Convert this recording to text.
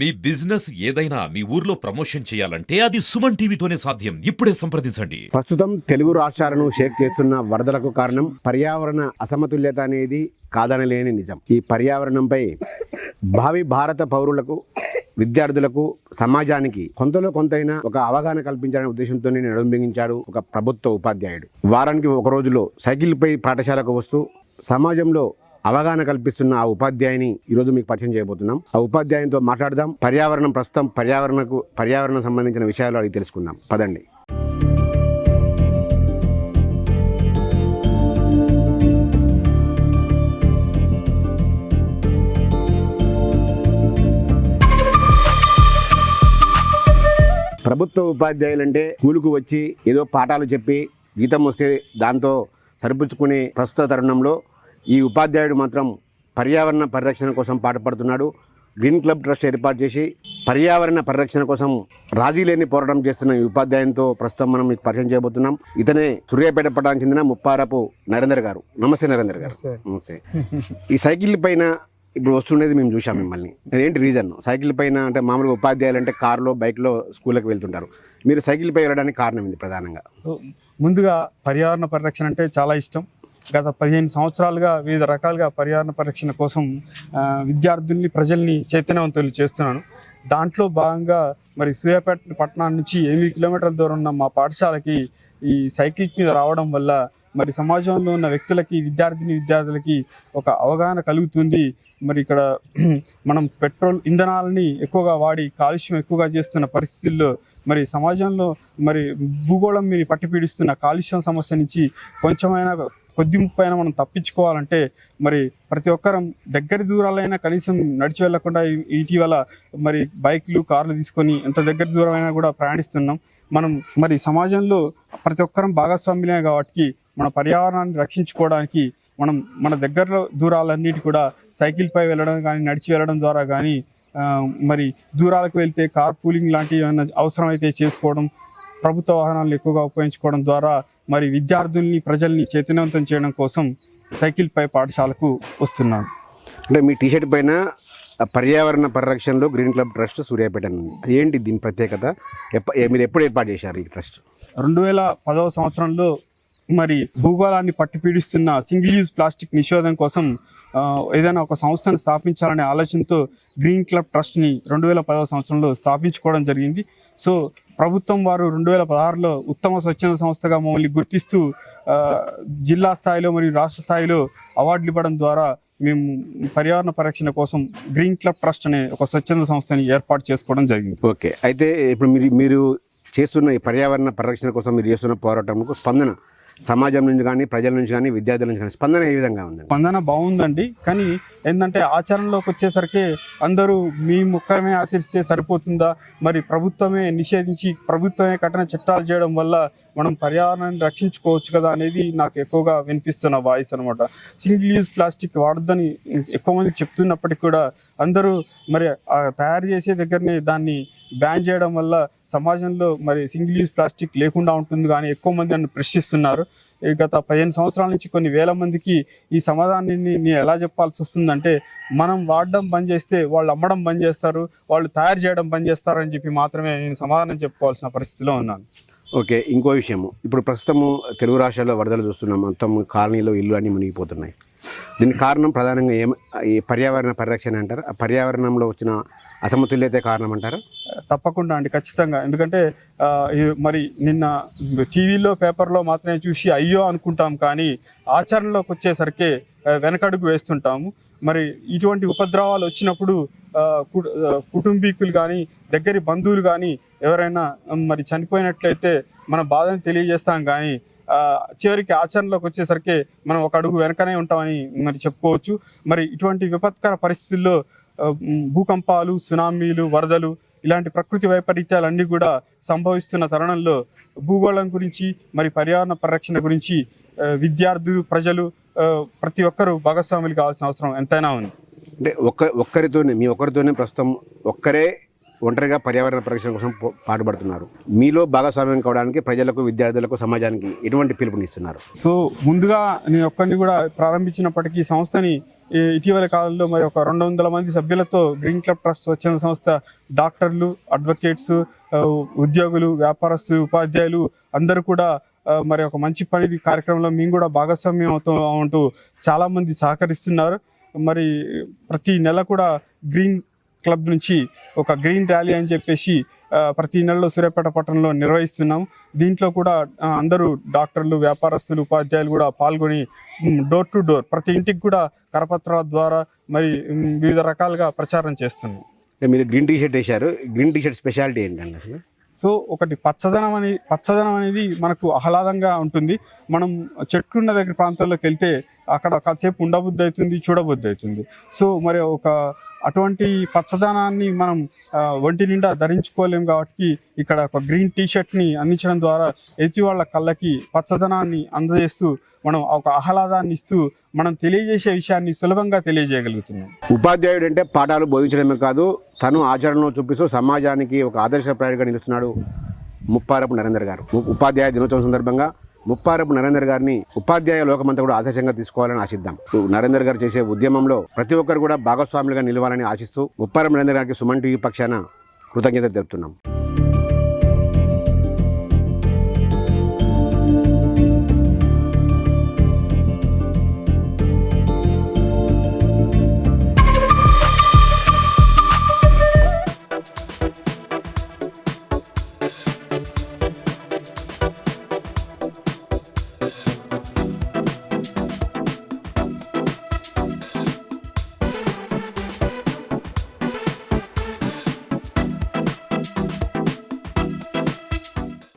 మీ business ఏదైనా మీ ఊర్లో promotion చేయాలంటే అది సుమన్ టీవీతోనే సాధ్యం. ఇప్పుడే సంప్రదించండి. ప్రస్తుతం తెలుగు రాష్ట్రాలను షేక్ చేస్తున్న వరదలకు కారణం పర్యావరణ అసమతుల్యత అనేది కాదనలేని నిజం. ఈ పర్యావరణంపై భావి భారత పౌరులకు, విద్యార్థులకు, సమాజానికి కొంతలో కొంతైనా ఒక అవగాహన కల్పించాలనే ఉద్దేశంతో నడుం బిగించాడు ఒక ప్రభుత్వ ఉపాధ్యాయుడు. వారానికి ఒక రోజులో సైకిల్పై పాఠశాలకు వస్తూ సమాజంలో అవగాహన కల్పిస్తున్న ఆ ఉపాధ్యాయుని ఈరోజు మీకు పరిచయం చేయబోతున్నాం. ఆ ఉపాధ్యాయునితో మాట్లాడదాం. ప్రస్తుతం పర్యావరణం సంబంధించిన విషయాలు అడిగి తెలుసుకుందాం. పదండి. ప్రభుత్వ ఉపాధ్యాయులంటే స్కూలుకు వచ్చి ఏదో పాఠాలు చెప్పి జీతం వస్తే దాంతో సరిపుచ్చుకునే ప్రస్తుత తరుణంలో ఈ ఉపాధ్యాయుడు మాత్రం పర్యావరణ పరిరక్షణ కోసం పాటుపడుతున్నాడు. గ్రీన్ క్లబ్ ట్రస్ట్ ఏర్పాటు చేసి పర్యావరణ పరిరక్షణ కోసం రాజీ లేని పోరాటం చేస్తున్న ఈ ఉపాధ్యాయునితో ప్రస్తుతం మనం మీకు పరిచయం చేయబోతున్నాం. ఇతనే సూర్యాపేట పట్టణానికి చెందిన ముప్పారపు నరేందర్ గారు. నమస్తే నరేందర్ గారు. నమస్తే. ఈ సైకిల్ పైన ఇప్పుడు వస్తుండేది మేము చూసాం మిమ్మల్ని. అదేంటి రీజన్? సైకిల్ పైన అంటే మామూలుగా ఉపాధ్యాయులు అంటే కారులో, బైక్లో స్కూల్కి వెళ్తుంటారు. మీరు సైకిల్ పై వెళ్ళడానికి కారణం ఏంటి ప్రధానంగా? ముందుగా పర్యావరణ పరిరక్షణ అంటే చాలా ఇష్టం. గత 15 సంవత్సరాలుగా వివిధ రకాలుగా పర్యావరణ పరిరక్షణ కోసం విద్యార్థుల్ని, ప్రజల్ని చైతన్యవంతులు చేస్తున్నాను. దాంట్లో భాగంగా మరి సూర్యాపేట పట్టణం నుంచి 8 కిలోమీటర్ల దూరం ఉన్న మా పాఠశాలకి ఈ సైకిల్ మీద రావడం వల్ల మరి సమాజంలో ఉన్న వ్యక్తులకి, విద్యార్థులకి ఒక అవగాహన కలుగుతుంది. మరి ఇక్కడ మనం పెట్రోల్ ఇంధనాలని ఎక్కువగా వాడి కాలుష్యం ఎక్కువగా చేస్తున్న పరిస్థితుల్లో మరి సమాజంలో మరి భూగోళం మీద పట్టి పీడిస్తున్న కాలుష్యం సమస్య నుంచి కొంచెమైనా కొద్ది ముప్పైనా మనం తప్పించుకోవాలంటే మరి ప్రతి ఒక్కరం దగ్గర దూరాలైనా కనీసం నడిచి వెళ్లకుండా ఇటీవల మరి బైక్లు, కార్లు తీసుకొని ఎంత దగ్గర దూరమైనా కూడా ప్రయాణిస్తున్నాం. మనం మరి సమాజంలో ప్రతి ఒక్కరం భాగస్వామ్యమే కాబట్టి మన పర్యావరణాన్ని రక్షించుకోవడానికి మనం మన దగ్గరలో దూరాలన్నిటి కూడా సైకిల్పై వెళ్ళడం కానీ, నడిచి వెళ్ళడం ద్వారా కానీ, మరి దూరాలకు వెళ్తే కార్ పూలింగ్ లాంటివి ఏమైనా అవసరమైతే చేసుకోవడం, ప్రభుత్వ వాహనాలను ఎక్కువగా ఉపయోగించుకోవడం ద్వారా మరి విద్యార్థుల్ని, ప్రజల్ని చైతన్యవంతం చేయడం కోసం సైకిల్పై పాఠశాలకు వస్తున్నాను. అంటే మీ టీషర్ట్ పైన పర్యావరణ పరిరక్షణలో గ్రీన్ క్లబ్ ట్రస్ట్ సూర్యాపేట ఉంది. ఏంటి దీని ప్రత్యేకత? మీరు ఎప్పుడు ఏర్పాటు చేశారు ఈ ట్రస్ట్? 2010వ సంవత్సరంలో మరి భూగోళాన్ని పట్టి పీడిస్తున్న సింగిల్ యూజ్ ప్లాస్టిక్ నిషేధం కోసం ఏదైనా ఒక సంస్థను స్థాపించాలనే ఆలోచనతో గ్రీన్ క్లబ్ ట్రస్ట్ని 2010వ సంవత్సరంలో స్థాపించుకోవడం జరిగింది. సో ప్రభుత్వం వారు 2016లో ఉత్తమ స్వచ్ఛంద సంస్థగా మమ్మల్ని గుర్తిస్తూ జిల్లా స్థాయిలో మరియు రాష్ట్ర స్థాయిలో అవార్డులు ఇవ్వడం ద్వారా మేము పర్యావరణ పరిరక్షణ కోసం గ్రీన్ క్లబ్ ట్రస్ట్ అనే ఒక స్వచ్ఛంద సంస్థని ఏర్పాటు చేసుకోవడం జరిగింది. ఓకే. అయితే ఇప్పుడు మీరు చేస్తున్న ఈ పర్యావరణ పరిరక్షణ కోసం మీరు చేస్తున్న పోరాటంకు స్పందన సమాజం నుంచి కానీ, ప్రజల నుంచి కానీ, విద్యార్థుల నుంచి కానీ స్పందన ఏ విధంగా ఉంది? స్పందన బాగుందండి. కానీ ఏంటంటే ఆచరణలోకి వచ్చేసరికి అందరూ మీ ముఖమే ఆచరిస్తే సరిపోతుందా, మరి ప్రభుత్వమే నిషేధించి ప్రభుత్వమే కఠిన చట్టాలు చేయడం వల్ల మనం పర్యావరణాన్ని రక్షించుకోవచ్చు కదా అనేది నాకు ఎక్కువగా వినిపిస్తున్న వాయిస్ అనమాట. సింగిల్ యూజ్ ప్లాస్టిక్ వాడొద్దని ఎక్కువ మంది చెప్తున్నప్పటికీ కూడా అందరూ మరి తయారు చేసే దగ్గరనే దాన్ని బ్యాన్ చేయడం వల్ల సమాజంలో మరి సింగిల్ యూజ్ ప్లాస్టిక్ లేకుండా ఉంటుంది కానీ ఎక్కువ మంది నన్ను ప్రశ్నిస్తున్నారు. గత 15 సంవత్సరాల నుంచి కొన్ని వేల మందికి ఈ సమాధానాన్ని నేను ఎలా చెప్పాల్సి వస్తుందంటే, మనం వాడడం బంద్ చేస్తే వాళ్ళు అమ్మడం బంద్ చేస్తారు, వాళ్ళు తయారు చేయడం బంద్ చేస్తారు అని చెప్పి మాత్రమే నేను సమాధానం చెప్పుకోవాల్సిన పరిస్థితిలో ఉన్నాను. ఓకే. ఇంకో విషయము, ఇప్పుడు ప్రస్తుతము తెలుగు రాష్ట్రాల్లో వరదలు చూస్తున్నాం. మొత్తం కాలనీలో ఇల్లు అన్నీ మునిగిపోతున్నాయి. దీనికి కారణం ప్రధానంగా ఈ పర్యావరణ పరిరక్షణ అంటారు. ఆ పర్యావరణంలో వచ్చిన అసమతుల్యతే కారణం అంటారు? తప్పకుండా అండి, ఖచ్చితంగా. ఎందుకంటే మరి నిన్న టీవీలో, పేపర్లో మాత్రమే చూసి అయ్యో అనుకుంటాం, కానీ ఆచరణలోకి వచ్చేసరికి వెనకడుగు వేస్తుంటాము. మరి ఇటువంటి ఉపద్రవాలు వచ్చినప్పుడు కుటుంబీకులు కానీ, దగ్గరి బంధువులు కానీ ఎవరైనా మరి చనిపోయినట్లయితే మన బాధను తెలియజేస్తాం, కానీ చివరికి ఆచరణలోకి వచ్చేసరికి మనం ఒక అడుగు వెనకనే ఉంటామని మరి చెప్పుకోవచ్చు. మరి ఇటువంటి విపత్కర పరిస్థితుల్లో భూకంపాలు, సునామీలు, వరదలు ఇలాంటి ప్రకృతి వైపరీత్యాలన్నీ కూడా సంభవిస్తున్న తరుణంలో భూగోళం గురించి, మరి పర్యావరణ పరిరక్షణ గురించి విద్యార్థులు, ప్రజలు ప్రతి ఒక్కరూ భాగస్వాములు కావాల్సిన అవసరం ఎంతైనా ఉంది. అంటే మీ ఒక్కరితోనే ప్రస్తుతం ఒక్కరే ఒంటరిగా పర్యావరణ పరిరక్షణ కోసం పాటుపడుతున్నారు. మీలో భాగస్వామ్యం కావడానికి ప్రజలకు, విద్యార్థులకు, సమాజానికి ఎటువంటి పిలుపునిస్తున్నారు? సో ముందుగా నేను ఒక్కరిని కూడా ప్రారంభించినప్పటికీ ఈ సంస్థని ఇటీవల కాలంలో మరి ఒక 200 మంది సభ్యులతో గ్రీన్ క్లబ్ ట్రస్ట్ స్వచ్ఛంద సంస్థ డాక్టర్లు, అడ్వకేట్స్, ఉద్యోగులు, వ్యాపారస్తులు, ఉపాధ్యాయులు అందరూ కూడా మరి ఒక మంచి పని కార్యక్రమంలో మేము కూడా భాగస్వామ్యం ఉంటూ చాలామంది సహకరిస్తున్నారు. మరి ప్రతి నెల కూడా గ్రీన్ క్లబ్ నుంచి ఒక గ్రీన్ ర్యాలీ అని చెప్పేసి ప్రతి నెలలో సూర్యాపేట పట్టణంలో నిర్వహిస్తున్నాం. దీంట్లో కూడా అందరూ డాక్టర్లు, వ్యాపారస్తులు, ఉపాధ్యాయులు కూడా పాల్గొని డోర్ టు డోర్ ప్రతి ఇంటికి కూడా కరపత్రాల ద్వారా మరి వివిధ రకాలుగా ప్రచారం చేస్తున్నాం. మీరు గ్రీన్ టీషర్ట్ వేశారు. గ్రీన్ టీషర్ట్ స్పెషాలిటీ ఏంటండి అసలు? సో ఒకటి పచ్చదనం అనేది మనకు ఆహ్లాదంగా ఉంటుంది. మనం చెట్లున్న దగ్గర ప్రాంతాల్లోకి వెళ్తే అక్కడ కాసేపు ఉండబుద్ధి అవుతుంది, చూడబుద్ధి అవుతుంది. సో మరి అటువంటి పచ్చదనాన్ని మనం ఒంటి నిండా ధరించుకోలేం కాబట్టి ఇక్కడ ఒక గ్రీన్ టీషర్ట్ని అందించడం ద్వారా ఎదుటి వాళ్ళ కళ్ళకి పచ్చదనాన్ని అందజేస్తూ మనం ఒక ఆహ్లాదాన్ని ఇస్తూ మనం తెలియజేసే విషయాన్ని సులభంగా తెలియజేయగలుగుతున్నాం. ఉపాధ్యాయుడు అంటే పాఠాలు బోధించడమే కాదు, తను ఆచరణలో చూపిస్తూ సమాజానికి ఒక ఆదర్శప్రాయుడిగా నిలుస్తున్నాడు ముప్పారపు నరేందర్ గారు. ఉపాధ్యాయ దినోత్సవం సందర్భంగా ముప్పారపు నరేందర్ గారిని ఉపాధ్యాయ లోకమంతా కూడా ఆదర్శంగా తీసుకోవాలని ఆశిద్దాం. నరేందర్ గారు చేసే ఉద్యమంలో ప్రతి ఒక్కరు కూడా భాగస్వాములుగా నిలవాలని ఆశిస్తూ ముప్పారపు నరేందర్ గారికి సుమన్ టీవీ పక్షాన కృతజ్ఞత తెలుపుతున్నాం.